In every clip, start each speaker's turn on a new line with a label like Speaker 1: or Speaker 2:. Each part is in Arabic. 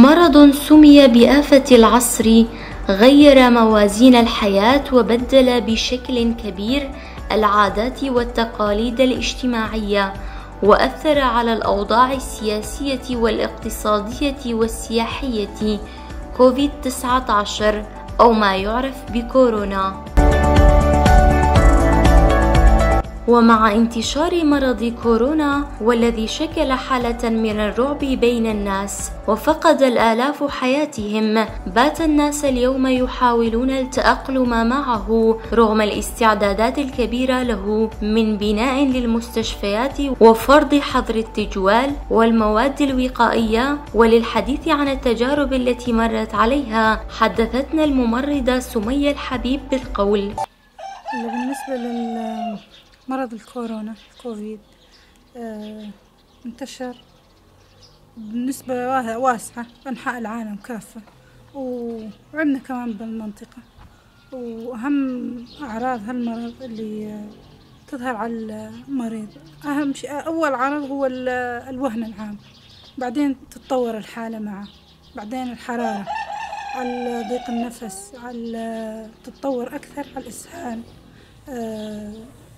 Speaker 1: مرض سمي بآفة العصر غير موازين الحياة وبدل بشكل كبير العادات والتقاليد الاجتماعية، وأثر على الأوضاع السياسية والاقتصادية والسياحية. كوفيد-19 أو ما يعرف بكورونا. ومع انتشار مرض كورونا والذي شكل حالة من الرعب بين الناس وفقد الآلاف حياتهم، بات الناس اليوم يحاولون التأقلم معه رغم الاستعدادات الكبيرة له من بناء للمستشفيات وفرض حظر التجوال والمواد الوقائية. وللحديث عن التجارب التي مرت عليها حدثتنا الممرضة سمية الحبيب بالقول:
Speaker 2: بالنسبة مرض الكورونا الكوفيد انتشر بنسبة واسعة بأنحاء العالم كافة، وعندنا كمان بالمنطقة. وأهم أعراض هالمرض اللي تظهر على المريض، أهم شيء أول عرض هو الوهن العام، بعدين تتطور الحالة معه، بعدين الحرارة، على ضيق النفس، على تتطور أكثر على الإسهال،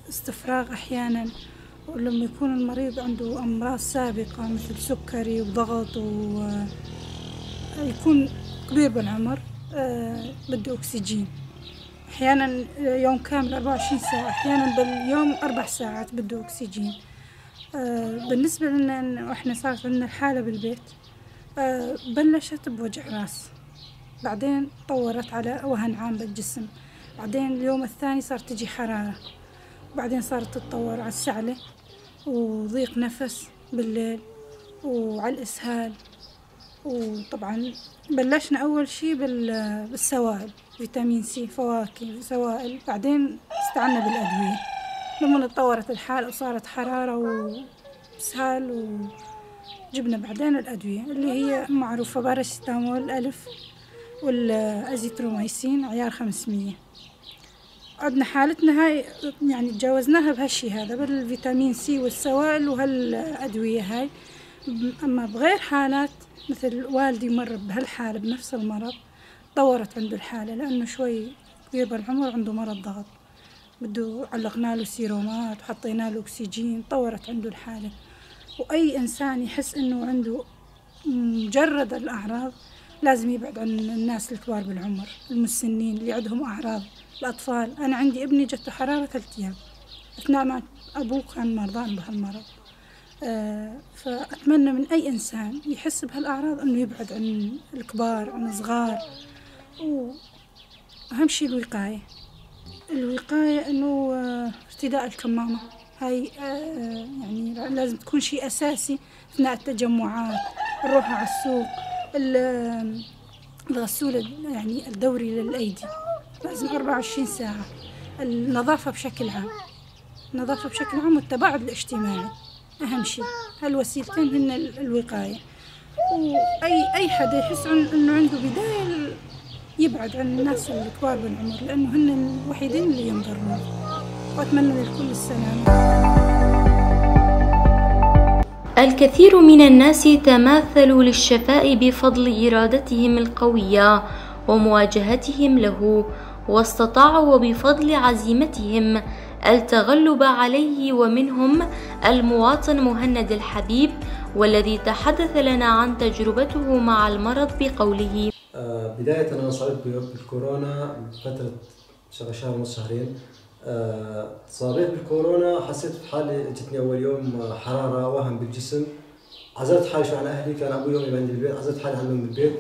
Speaker 2: استفراغ أحياناً. ولما يكون المريض عنده أمراض سابقة مثل سكري وضغط ويكون كبير بالعمر بده أكسجين، أحياناً يوم كامل 24 ساعة، أحياناً باليوم 4 ساعات بده أكسجين. بالنسبة لنا إحنا صارت عندنا الحالة بالبيت، بلشت بوجع راس، بعدين طورت على وهن عام بالجسم، بعدين اليوم الثاني صارت تجي حرارة، بعدين صارت تتطور على السعلة وضيق نفس بالليل وعلى الإسهال. وطبعا بلشنا أول شي بالسوائل، فيتامين سي، فواكه، سوائل، بعدين استعنا بالأدوية. لما تطورت الحالة وصارت حرارة وإسهال وجبنا بعدين الأدوية اللي هي معروفة: باراسيتامول ألف والأزيثروميسين عيار 500. عندنا حالتنا هاي يعني تجاوزناها بهالشي هذا بالفيتامين سي والسوائل وهالأدوية هاي. أما بغير حالات مثل والدي مر بهالحالة بنفس المرض، طورت عنده الحالة لأنه شوي كبير بالعمر، عنده مرض ضغط، بده علقنا له سيرومات وحطينا له أكسجين، طورت عنده الحالة. وأي إنسان يحس إنه عنده مجرد الأعراض لازم يبعد عن الناس الكبار بالعمر، المسنين اللي عندهم أعراض، الأطفال. أنا عندي ابني جته حرارة 3 أيام أثناء ما أبوه كان مرضان بهالمرض. فأتمنى من أي إنسان يحس بهالأعراض إنه يبعد عن الكبار، عن الصغار. وأهم شيء الوقاية إنه ارتداء الكمامة هاي يعني لازم تكون شيء أساسي أثناء التجمعات، الروح على السوق، الغسول يعني الدوري للأيدي لازم 24 ساعة. النظافة بشكل عام والتباعد الاجتماعي أهم شيء. هالوسيلتين هن الوقاية. وأي حدا يحس إنه عنده بداية يبعد عن الناس الكبار بالعمر، لأنه هن الوحيدين اللي ينضرون. وأتمنى للكل السلامة.
Speaker 1: الكثير من الناس تماثلوا للشفاء بفضل إرادتهم القوية ومواجهتهم له، واستطاعوا وبفضل عزيمتهم التغلب عليه. ومنهم المواطن مهند الحبيب، والذي تحدث لنا عن تجربته مع المرض بقوله:
Speaker 3: بداية أنا صارت بالكورونا فترة شهر ونص، شهرين. صابت بالكورونا، حسيت بحالي، جتني أول يوم حرارة، وهم بالجسم. عزلت حالي شوي عن أهلي، كان أبوي يومي عندي بالبيت، عزلت حالي عنهم بالبيت.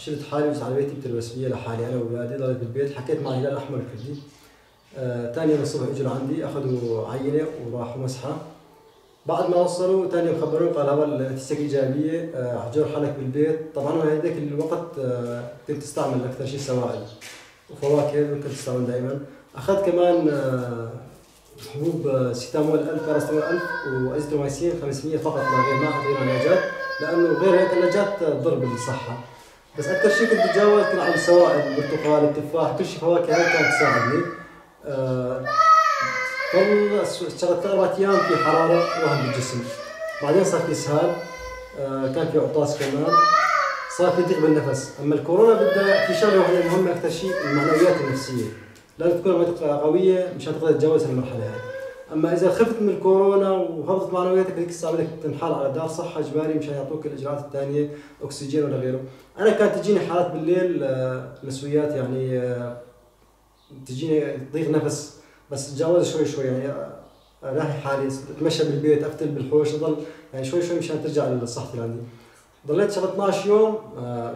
Speaker 3: شلت حالي وجيت على بيتي بتلبسية لحالي أنا وأولادي، ضليت بالبيت. حكيت مع الهلال الأحمر الكردي. ثاني يوم الصبح اجوا لعندي، أخذوا عينة وراحوا مسحة. بعد ما وصلوا ثاني يوم خبروني، قال هذا النتيجة إيجابية، حجر حالك بالبيت. طبعا أنا هذاك الوقت كنت استعمل أكثر شيء سوائل وفواكه، كنت استعمل دائما. أخذت كمان حبوب سيتامول 1000، باراسيتامول 1000 وأزيثروميسين 500 فقط لا غير، ما أخذت غير علاجات، لأنه غير هيك العلاجات تضر بالصحة. بس أكثر شيء كنت بتجاوز كنت على السوائل، البرتقال، التفاح، كل شيء فواكه هيك كانت تساعدني. ضل اشتغلت 4 أيام في حرارة وهم بالجسم، بعدين صار في إسهال، كان في عطاس كمان، صار في ضيق بالنفس. اما الكورونا بدها في شغله واحده مهمه اكثر شيء، المعنويات النفسيه، لازم تكون منطقه قويه مشان تقدر تتجاوز المرحله هاي. اما اذا خفت من الكورونا وهبطت معنوياتك هذيك الساعه بدك تنحال على دار صحه اجباري مشان يعطوك الاجراءات الثانيه، اكسجين ولا غيره. انا كانت تجيني حالات بالليل نسويات يعني تجيني ضيق نفس، بس تجاوز شوي شوي يعني راهي حالي، اتمشى بالبيت، افتل بالحوش، اضل يعني شوي شوي مشان ترجع لصحتي اللي عندي. ضليت شغله 12 يوم،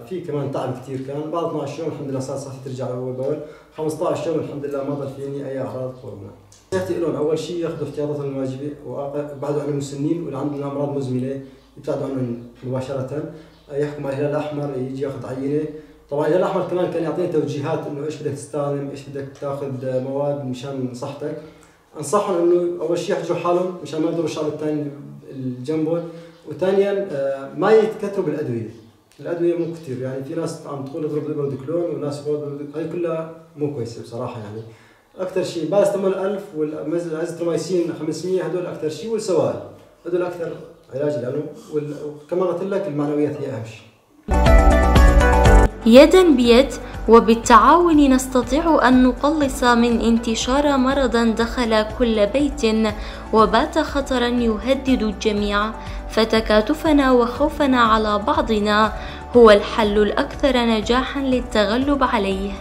Speaker 3: في كمان تعب كثير كان. بعد 12 يوم الحمد لله صار صحتي ترجع اول باول. 15 يوم الحمد لله ما ضل فيني اي اعراض كورونا. نصيحتي لهم اول شيء ياخذوا احتياطاتهم الواجبه ويبعدوا عن المسنين واللي عندهم امراض مزمنه يبتعدوا عنهم مباشره. يحكوا مع الهلال الاحمر يجي ياخذ عينه. طبعا الهلال الاحمر كمان كان يعطيني توجيهات انه ايش بدك تستخدم، ايش بدك تاخذ مواد مشان صحتك. انصحهم انه اول شيء يحجروا حالهم مشان ما يضروا الشعب الثاني اللي جنبهم، وثانيا ما يتكتروا بالادويه. الادويه مو كثير يعني، في ناس عم تقول اضرب البرودكلون وناس يقولوا هاي كلها مو كويسه بصراحه يعني. اكثر شيء باستمول 1000 والازيثروميسين 500 هدول اكثر شيء، والسوائل هدول اكثر علاج لانه، وكما قلت لك المعنويات هي اهم شيء.
Speaker 1: يدا بيد وبالتعاون نستطيع أن نقلص من انتشار مرض دخل كل بيت وبات خطرا يهدد الجميع، فتكاتفنا وخوفنا على بعضنا هو الحل الأكثر نجاحا للتغلب عليه.